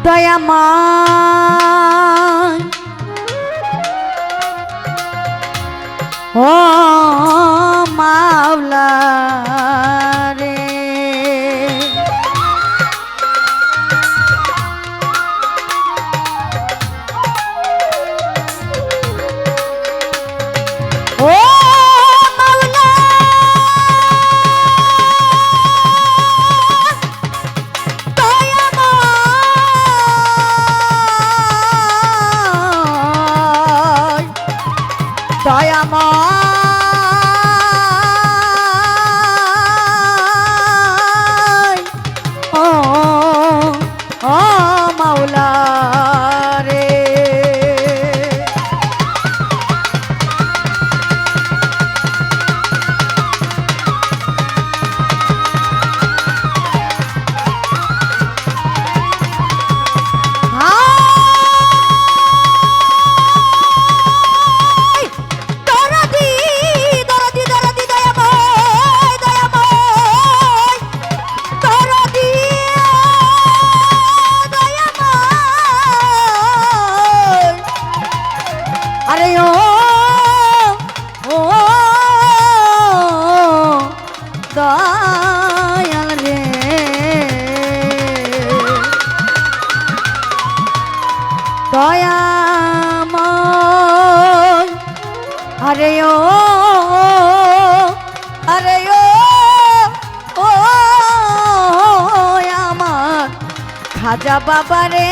দয়াময় ও মাওলা রে ও মাওলা দয়াময় ও ও মাওলা রে দয়াল রে দয়াময় আরে ও আরে ও আমার খাজা বাবা রে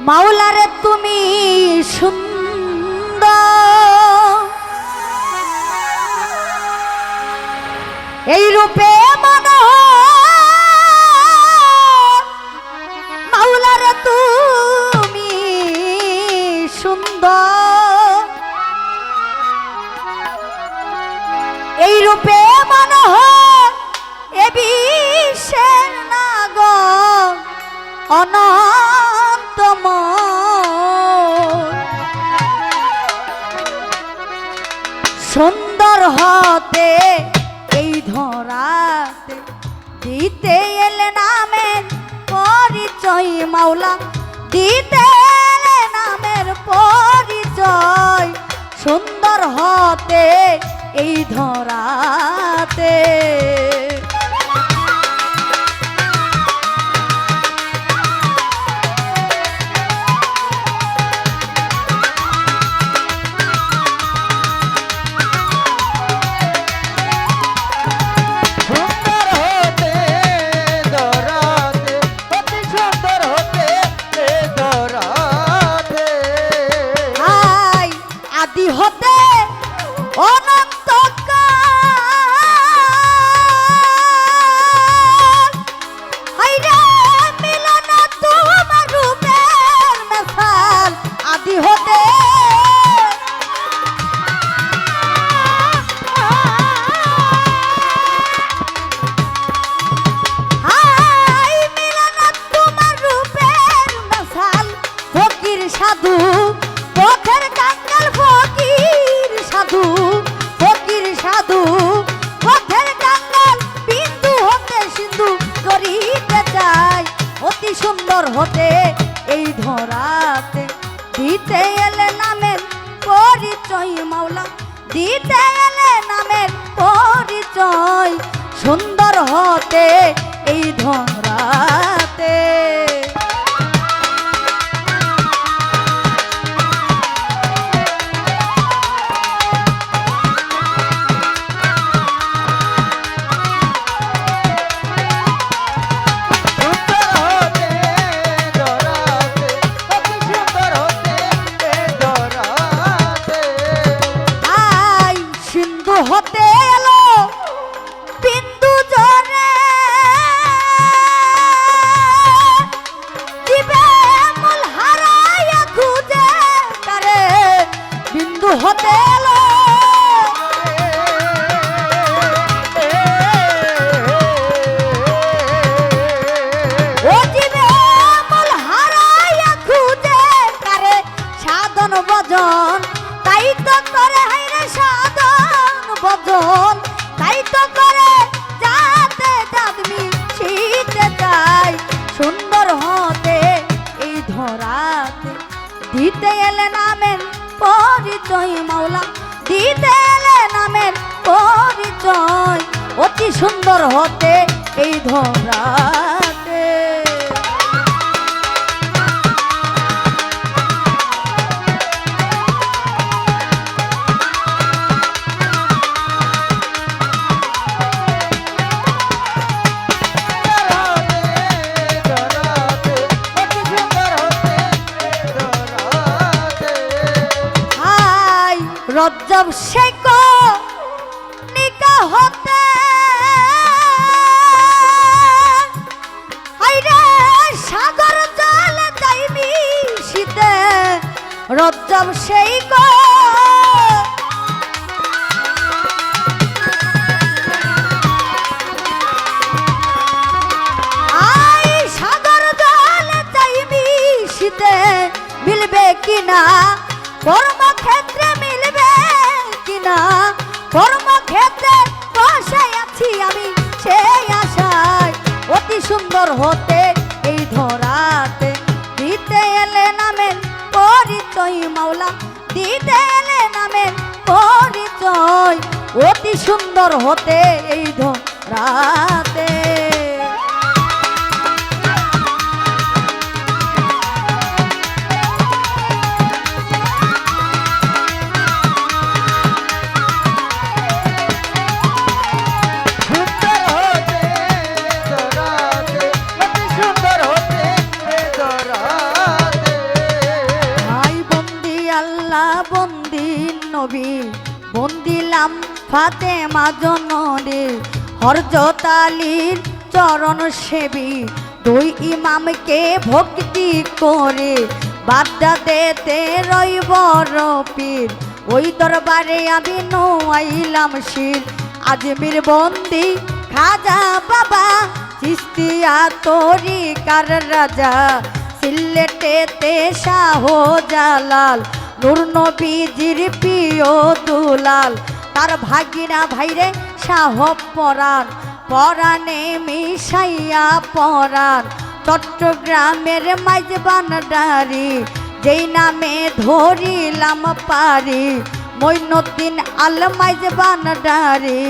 মাওলারে তুমি সুন্দর এই রূপে মনোহর মাওলারে তুমি সুন্দর এই রূপে মনোহর এ বিশ্বের নাগর সুন্দর হতে এই ধরাতে দিতে এলে নামের পরিচয় মাওলা দিতে এলে নামের পরিচয় সুন্দর হতে এই ধরাতে হতে অনন্ত মিলন তোমার রূপের মেশাল আদি হতে মিলন তোমার রূপের মেশাল ফকির সাধু পথের কাঙ্গাল ফকির সাধু পথের কাঙ্গাল বিন্দু হতে সিন্ধু করিতে চাই অতি সুন্দর হতে এই ধরাতে দিতে এলে নামের পরিচয় মাওলা দিতে এলে নামের পরিচয় সুন্দর হতে এই ধরাতে হতে এলো বিন্দু জরে দিতে এলে নামের পরিচয় মাওলা দিতে এলে নামের পরিচয় অতি সুন্দর হতে এই ধরাতে রজ্জব শেখ নিকা হতে আইরে সাগর জল যাইবি শীতে রজ্জব শেখ আই সাগর জল যাইবি শীতে মিলবে কিনা কর্মক্ষেত্রে মিলবে কিনা কর্মক্ষেত্রে বসে আছি আমি সেই আশায় অতি সুন্দর হতে এই ধরাতে দিতে এলে নামের পরিচয় মাওলা দিতে এলে নামের পরিচয় অতি সুন্দর হতে এই ধরাতে বন্দিলাম ফাতেমা জননী হযরত আলীর চরণ সেবী দুই ইমামকে ভক্তি করে বাদা দেতে রইব রপির ওই দরবারে আমি নোয়াইলাম শির আজমির বন্দি খাজা বাবা চিস্তিয়া তরিকার রাজা সিলেটেতে শাহ জালাল নূর নবীজির প্রিয় দুলাল তার ভাগিনা ভাইরে শাহ পরাণ পরাণে মিশাইয়া পরাণ চট্টগ্রামের মাইজবান্ডারি যেই নামে ধরিলাম পারি মঈনুদ্দিন আল মাইজবান্ডারি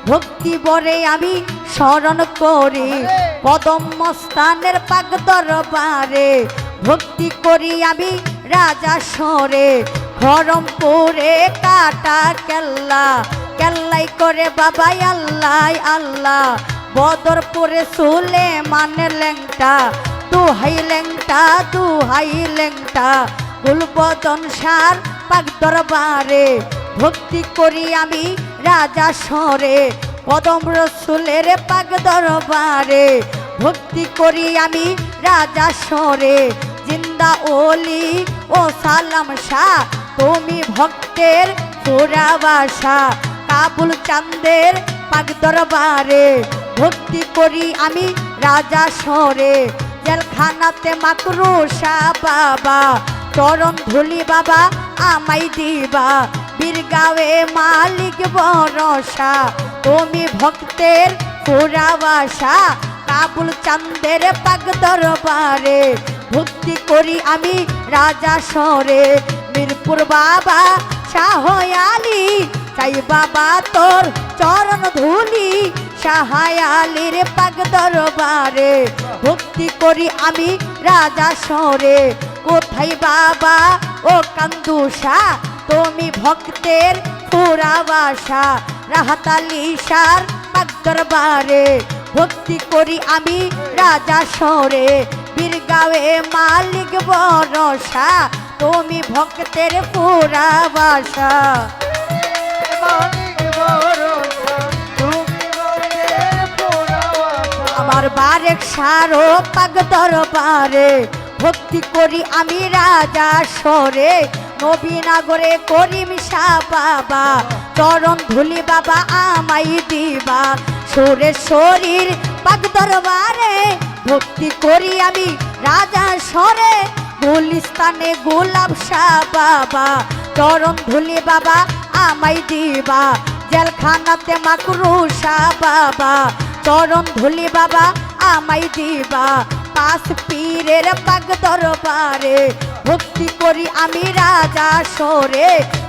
ভক্তি বরে আমি স্মরণ করি কদম মস্তানের পাক দরবারে ভক্তি করি আমি রাজা সরে খরমপুরে কাটা কেল্লা কেল্লাই করে বাবাই আল্লাহ আল্লাহ বদরপুরে সুলেমানের লেংটা দুহাই লেংটা গুলবদন সার পাক দরবারে ভক্তি করি আমি রাজা সরে কদম রসুলের পাক দরবারে ভক্তি করি আমি রাজা সরে জিন্দা ওলি ও সালাম শাহ তুমি ভক্তের পুরা বাসা কাবুল চাঁদের পাক দরবারে ভক্তি করি আমি রাজা সরে জেলখানাতে মাকরুষা বাবা চরণ ধুলি বাবা আমাই দিবা বীরগাঁওয়ে মালিক ভরসা তুমি ভক্তের পুরা বাসা কাবুল চাঁদের পাক দরবারে ভক্তি করি আমি রাজা সরে মিরপুর বাবা শাহ আলী চাই বাবা তোর চরণ ধুলি শাহ আলীর পাক দরবারে ভক্তি করি আমি রাজা সরে কোথায় বাবা ও কান্দুষা তুমি ভক্তের পুরা বাসা রাহাত আলী শাহর পাক দরবারে ভক্তি করি আমি রাজা সরে বীরগাঁওয়ে মালিক ভরসা তুমি ভক্তের পুরা বাসা আমার বারেক সারো পাক দরবারে ভক্তি করি আমি রাজা সরে নবীনগরে করিম শাহ বাবা চরণ ধুলি বাবা আমাই দিবা সুরে শরীর পাক দরবারে ভক্তি করি আমি রাজা সরে গুলিস্তানে গোলাপ শাহ বাবা চরণ ধুলি বাবা আমাই দিবা জেলখানাতে মাকরুষা বাবা চরণ ধুলি বাবা আমাই দিবা আব্বাস পীরের পাক দরবারে ভক্তি করি আমি রাজা সরে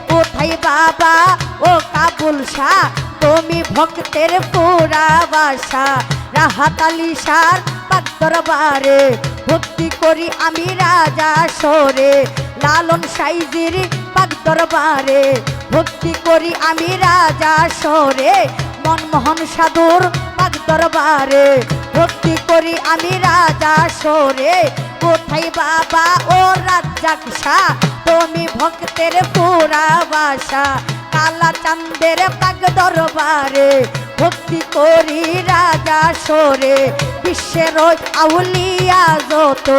কোথায় বাবা ও কাবুল শাহ তুমি ভক্তের পুরা বাসা রাহাত আলী শাহ পাক দরবারে ভক্তি করি আমি রাজা সরে লালন সাইজির পাক দরবারে ভক্তি করি আমি রাজা সরে মনমোহন সাধুর পাক দরবারে ভক্তি করি আমি রাজা সরে কোথায় বাবা ও রাজ্জাক শাহ তুমি ভক্তের পুরা বাসা কালা চাঁদের পাক দরবারে ভক্তি করি রাজা সরে বিশ্বের আউলিয়া যত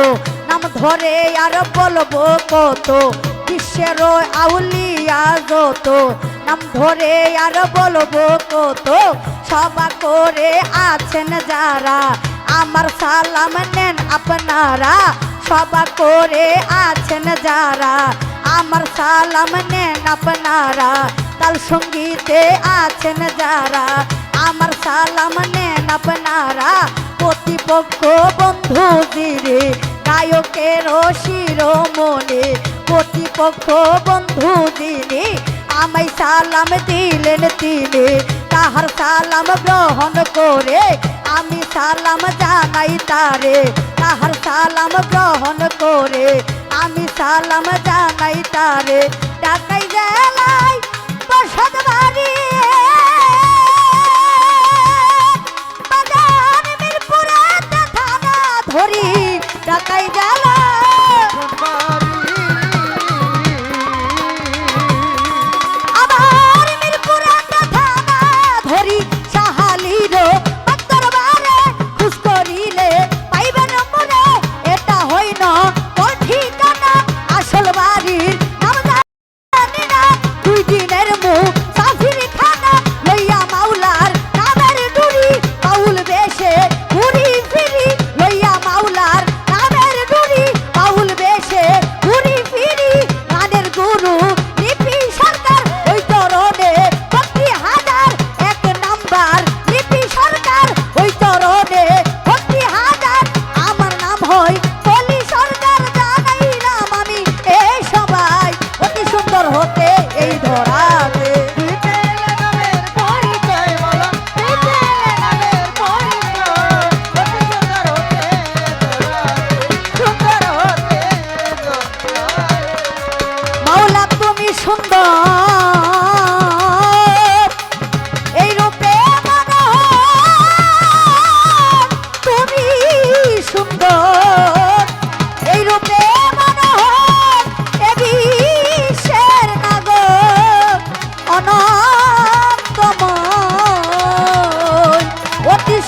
নাম ধরে আর বলবো কত বিশ্বের আউলিয়া যত নাম ধরে আর বলবো কত সভা করে আছেন যারা আমার সালাম নেন আপনারা সভা করে আছেন যারা আমার সালাম নেন আপনারা তাল সঙ্গীতে আছেন যারা আমার সালাম নেন আপনারা প্রতিপক্ষ বন্ধু দিরে গায়কের শিরোমণি প্রতিপক্ষ বন্ধু দিনে আমায় সালাম দিলেন তিনি তাহার সালাম গ্রহণ করে আমি সালাম জানাই তারে তাহার সালাম গ্রহণ করে আমি সালাম জানাই তারে ঢাকাই জেলায় বসত বাড়ি বাজার মিরপুরে থানা ধরি ঢাকাই জেলা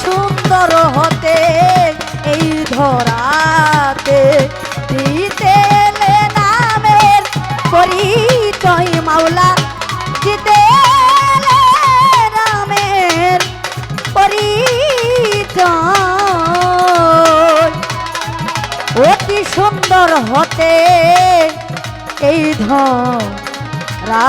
সুন্দর হতে এই ধরাতে দিতে নামের পরিচয় মাওলা দিতে নামের পরিচয় অতি সুন্দর হতে এই ধরা